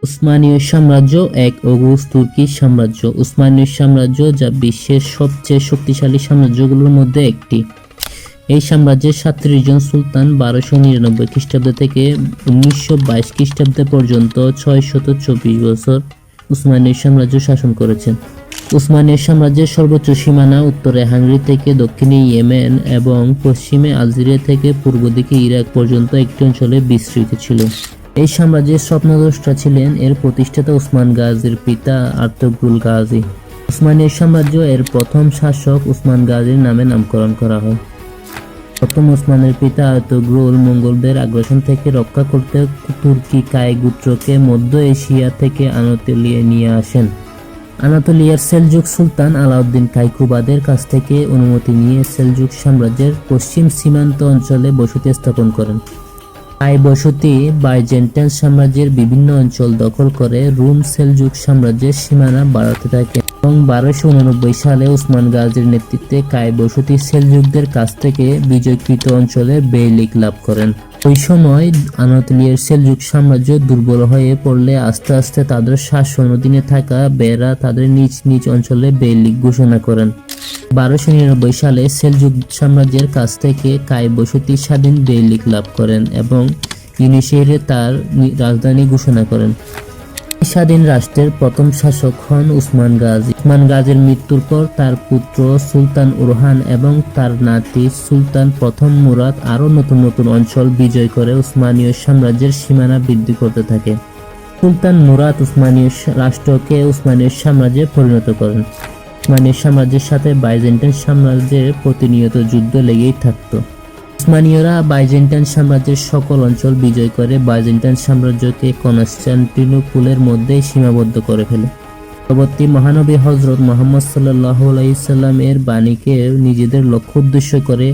উসমানীয় সাম্রাজ্য এক অঘোষ তুর্কি সাম্রাজ্য। উসমানীয় সাম্রাজ্য যা বিশ্বের সবচেয়ে শক্তিশালী সাম্রাজ্যগুলোর মধ্যে একটি। এই সাম্রাজ্যের 37 জন সুলতান 1299 খ্রিস্টাব্দ থেকে 1922 খ্রিস্টাব্দ পর্যন্ত 624 বছর উসমানীয় সাম্রাজ্য শাসন করেছেন। উসমানীয় সাম্রাজ্যের সর্বোচ্চ সীমানা উত্তরে হাঙ্গেরি থেকে দক্ষিণে ইয়েমেন এবং পশ্চিমে আলজেরিয়া থেকে পূর্ব দিকে ইরাক পর্যন্ত একটি অঞ্চলে বিস্তৃত ছিল। এই সাম্রাজ্যের স্বপ্নদ্রষ্টা ছিলেন এর প্রতিষ্ঠাতা উসমান গাজীর পিতা আর্তুগ্রুল গাজী। উসমানীয় সাম্রাজ্য এর প্রথম শাসক উসমান গাজীর নামে নামকরণ করা হয়। প্রথম উসমানের পিতা আর্তুগ্রুল মঙ্গোলদের আগ্রাসন থেকে রক্ষা করতে তুর্কি কায় গোত্রকে মধ্য এশিয়া থেকে আনাতোলিয়ায় নিয়ে আসেন। আনাতোলিয়ার সেলজুক সুলতান আলাউদ্দিন কাইকুবাদের কাছ থেকে অনুমতি নিয়ে সেলজুক সাম্রাজ্যের পশ্চিম সীমান্ত অঞ্চলে বসতি স্থাপন করেন। এই বসতি বাইজেন্টাইন সাম্রাজ্যের বিভিন্ন অঞ্চল দখল করে রোম সেলজুক সাম্রাজ্যের সীমানা বাড়াতে থাকে এবং 1289 সালে উসমান গাজীর নেতৃত্বে কায় বসতি সেলজুকদের কাছ থেকে বিজয়কৃত অঞ্চলে বেইলিক লাভ করেন। ওই সময় আনাতোলিয়ার সেলজুক সাম্রাজ্য দুর্বল হয়ে পড়লে আস্তে আস্তে তাদের শাসন অধীনে থাকা বেরা তাদের নিজ নিজ অঞ্চলে বেইলিক ঘোষণা করেন। 1299 সালে সেলজুক সাম্রাজ্যের কাছ থেকে কায় বসতি স্বাধীন বেইলিক লাভ করেন এবং ইউনিশেহরে তার রাজধানী ঘোষণা করেন। স্বাধীন রাষ্ট্রের প্রথম শাসক হন উসমান গাজী। উসমান গাজীর মৃত্যুর পর তার পুত্র সুলতান ওরহান এবং তার নাতি সুলতান প্রথম মুরাদ আরও নতুন নতুন অঞ্চল বিজয় করে উসমানীয় সাম্রাজ্যের সীমানা বৃদ্ধি করতে থাকে। সুলতান মুরাদ উসমানীয় রাষ্ট্রকে উসমানীয় সাম্রাজ্যে পরিণত করেন। উসমানীয় সাম্রাজ্যের সাথে বাইজেন্টাইন সাম্রাজ্যের প্রতিনিয়ত যুদ্ধ লেগেই থাকত। উসমানীয়রা বাইজেন্টাইন সাম্রাজ্যের সকল অঞ্চল বিজয় করে বাইজেন্টাইন সাম্রাজ্যকে কনস্টান্টিনোপলের মধ্যেই সীমাবদ্ধ করে ফেলে। পরবর্তী মহানবী হযরত মুহাম্মদ সাল্লাল্লাহু আলাইহি সাল্লামের বাণীকে নিজেদের লক্ষ্য উদ্দেশ্য করে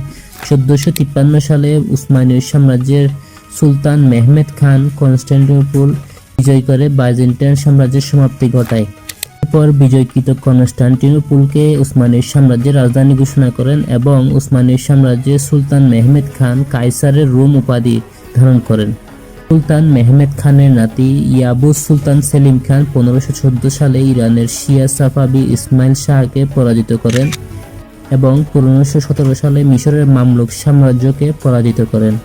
1453 সালে উসমানীয় সাম্রাজ্যের সুলতান মেহমেদ খান কনস্টান্টিনোপল বিজয় করে বাইজেন্টাইন সাম্রাজ্যের সমাপ্তি ঘটায়। এরপর বিজয়কৃত কনস্টান্টিনোপলকে উসমানীয় সাম্রাজ্যের রাজধানী ঘোষণা করেন এবং উসমানীয় সাম্রাজ্যের সুলতান মেহমেদ খান কায়সারের রোম উপাধি ধারণ করেন। সুলতান মেহমেদ খানের নাতি ইয়াবুস সুলতান সেলিম খান 1514 সালে ইরানের শিয়া সাফাবি ইসমাইল শাহকে পরাজিত করেন এবং 1517 সালে মিশরের মামলুক সাম্রাজ্যকে পরাজিত করেন।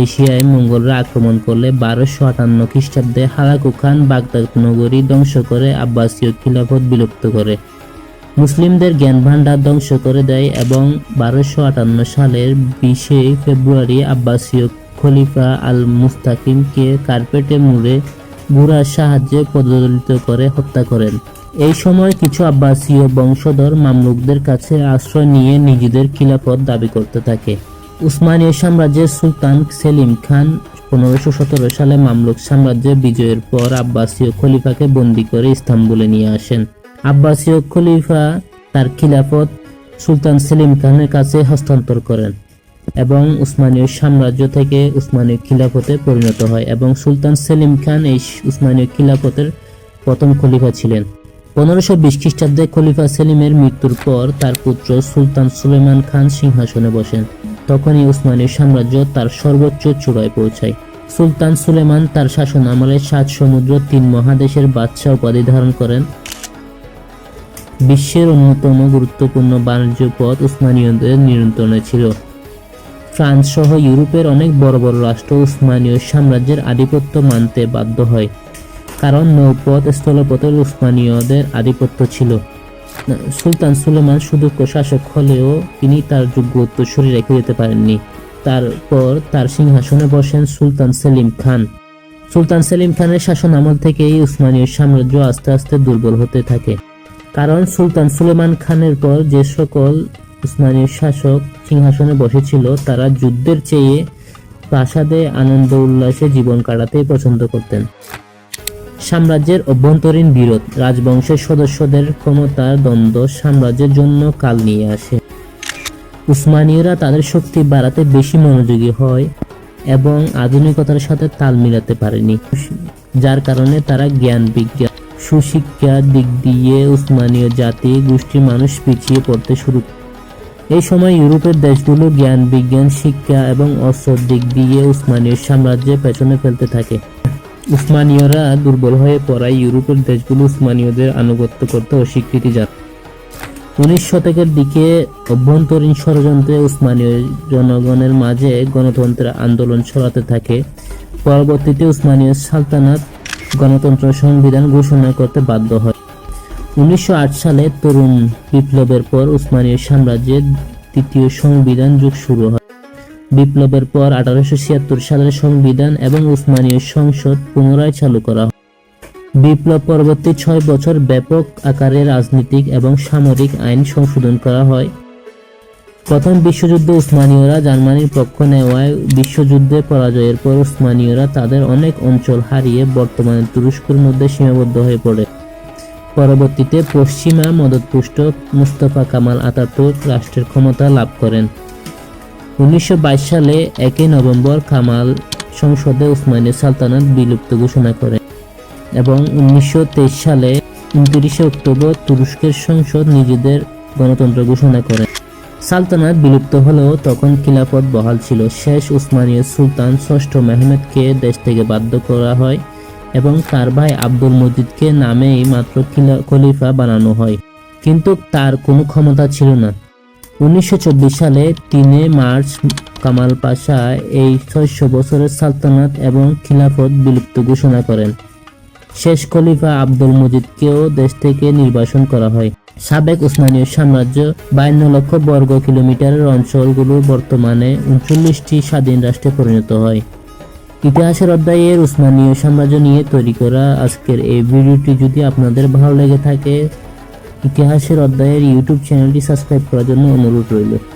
এশিয়ায় মঙ্গলরা আক্রমণ করলে 1258 খ্রিস্টাব্দে হালাকু খান বাগদাদ নগরী ধ্বংস করে আব্বাসীয় খিলাফত বিলুপ্ত করে মুসলিমদের জ্ঞান ভান্ডার ধ্বংস করে দেয় এবং 1258 সালের 20 ফেব্রুয়ারি আব্বাসীয় খলিফা আল মুস্তাকিমকে কার্পেটে মুড়ে ঘোড়ার সাহায্যে পদদলিত করে হত্যা করেন। এই সময় কিছু আব্বাসীয় বংশধর মামলুকদের কাছে আশ্রয় নিয়ে নিজেদের খিলাফত দাবি করতে থাকে। উসমানীয় সাম্রাজ্যের সুলতান সেলিম খান 1517 সালে মামলুক সাম্রাজ্যের বিজয়ের পর আব্বাসীয় খলিফাকে বন্দী করে ইস্তাম্বুলে নিয়ে আসেন। আব্বাসীয় খলিফা তার খিলাফত সুলতান সেলিম খানের কাছে হস্তান্তর করেন এবং উসমানীয় সাম্রাজ্য থেকে উসমানীয় খিলাফতে পরিণত হয় এবং সুলতান সেলিম খান এই উসমানীয় খিলাফতের প্রথম খলিফা ছিলেন। 1520 খ্রিস্টাব্দে খলিফা সেলিমের মৃত্যুর পর তার পুত্র সুলতান সুলেমান খান সিংহাসনে বসেন। তখনই উসমানীয় সাম্রাজ্য তার সর্বোচ্চ চূড়ায় পৌঁছায়। সুলতান সুলেমান তার শাসন আমলে 7 সমুদ্র 3 মহাদেশের বাদশাহ উপাধি ধারণ করেন। বিশ্বের অন্যতম গুরুত্বপূর্ণ বাণিজ্য পথ উসমানীয়দের নিয়ন্ত্রণে ছিল। ফ্রান্স সহ ইউরোপের অনেক বড় বড় রাষ্ট্র উসমানীয় সাম্রাজ্যের আধিপত্য মানতে বাধ্য হয়, কারণ নৌপথ স্থলপথের উসমানীয়দের আধিপত্য ছিল। সুলতান সুলেমান সুদক্ষ শাসক হলেও তিনি তার যোগ্য উত্তরসূরি রেখে যেতে পারেননি। তারপর তার সিংহাসনে বসেন সুলতান সেলিম খান। সুলতান সেলিম খানের শাসন আমল থেকেই উসমানীয় সাম্রাজ্য আস্তে আস্তে দুর্বল হতে থাকে, কারণ সুলতান সুলেমান খানের পর যে সকল উসমানীয় শাসক সিংহাসনে বসেছিল তারা যুদ্ধের চেয়ে প্রাসাদে আনন্দ উল্লাসে জীবন কাটাতেই পছন্দ করতেন। সাম্রাজ্যের অভ্যন্তরীণ বিরোধ, রাজবংশের সদস্যদের ক্ষমতার দ্বন্দ্ব সাম্রাজ্যের জন্য কাল নিয়ে আসে। উসমানীয়রা তাদের শক্তি বাড়াতে বেশি মনোযোগী হয় এবং আধুনিকতার সাথে তাল মিলাতে পারেনি, যার কারণে তারা জ্ঞান বিজ্ঞান সুশিক্ষার দিক দিয়ে উসমানীয় জাতি গোষ্ঠীর মানুষ পিছিয়ে পড়তে শুরু করে। এই সময় ইউরোপের দেশগুলো জ্ঞান বিজ্ঞান শিক্ষা এবং অস্ত্রের দিক দিয়ে উসমানীয় সাম্রাজ্যের পেছনে ফেলতে থাকে। উসমানীয়রা দুর্বল হয়ে পড়ায় ইউরোপের দেশগুলো উসমানীয়দের আনুগত্য করতে অস্বীকৃতি জানায়। 19 শতকের দিকে অভ্যন্তরীণ ষড়যন্ত্রে উসমানীয় জনগণের মাঝে গণতন্ত্রের আন্দোলন ছড়াতে থাকে। পরবর্তীতে উসমানীয় সালতানাত গণতন্ত্র সংবিধান ঘোষণা করতে বাধ্য হয়। 1908 সালে তরুণ বিপ্লবের পর উসমানীয় সাম্রাজ্যের তৃতীয় সংবিধান যুগ শুরু হয়। বিপ্লবের পর 1876 সালের সংবিধান এবং উসমানীয় সংসদ পুনরায় চালু করা হয়। বিপ্লব পরবর্তী 6 বছর ব্যাপক আকারে রাজনৈতিক এবং সামরিক আইন সংশোধন করা হয়। প্রথম বিশ্বযুদ্ধে উসমানীয়রা জার্মানির পক্ষ নেওয়ায় বিশ্বযুদ্ধে পরাজয়ের পর উসমানীয়রা তাদের অনেক অঞ্চল হারিয়ে বর্তমানে তুরস্কের মধ্যে সীমাবদ্ধ হয়ে পড়ে। পরবর্তীতে পশ্চিমা মদতপুষ্ট মুস্তাফা কামাল আতাতুর্ক রাষ্ট্রের ক্ষমতা লাভ করেন। 1922 সালে 1 নভেম্বর কামাল সংসদে উসমানীয় সালতানাত বিলুপ্ত ঘোষণা করেন এবং 1923 সালে 29 অক্টোবর তুরস্কের সংসদ নিজেদের গণতন্ত্র ঘোষণা করেন। সালতানাত বিলুপ্ত হলেও তখন খিলাফত বহাল ছিল। শেষ উসমানীয় সুলতান ষষ্ঠ মেহমেদকে দেশ থেকে বাধ্য করা হয় এবং তার ভাই আব্দুল মজিদকে নামেই মাত্র খলিফা বানানো হয়, কিন্তু তার কোনো ক্ষমতা ছিল না। 1924 সালে 3 মার্চ কামাল পাশা এই 600 বছরের সালতানাত এবং খিলাফত বিলুপ্ত ঘোষণা করেন। শেষ খলিফা আব্দুল মজিদকেও দেশ থেকে নির্বাসন করা হয়। সাবেক উসমানীয় সাম্রাজ্য 52 লক্ষ বর্গ কিলোমিটারের অঞ্চলগুলো বর্তমানে 39টি স্বাধীন রাষ্ট্রে পরিণত হয়। ইতিহাসের অধ্যায়ের উসমানীয় সাম্রাজ্য নিয়ে তৈরি করা আজকের এই ভিডিওটি যদি আপনাদের ভালো লেগে থাকে, ইতিহাসের অধ্যায়ের ইউটিউব চ্যানেলটি সাবস্ক্রাইব করার জন্য অনুরোধ রইল।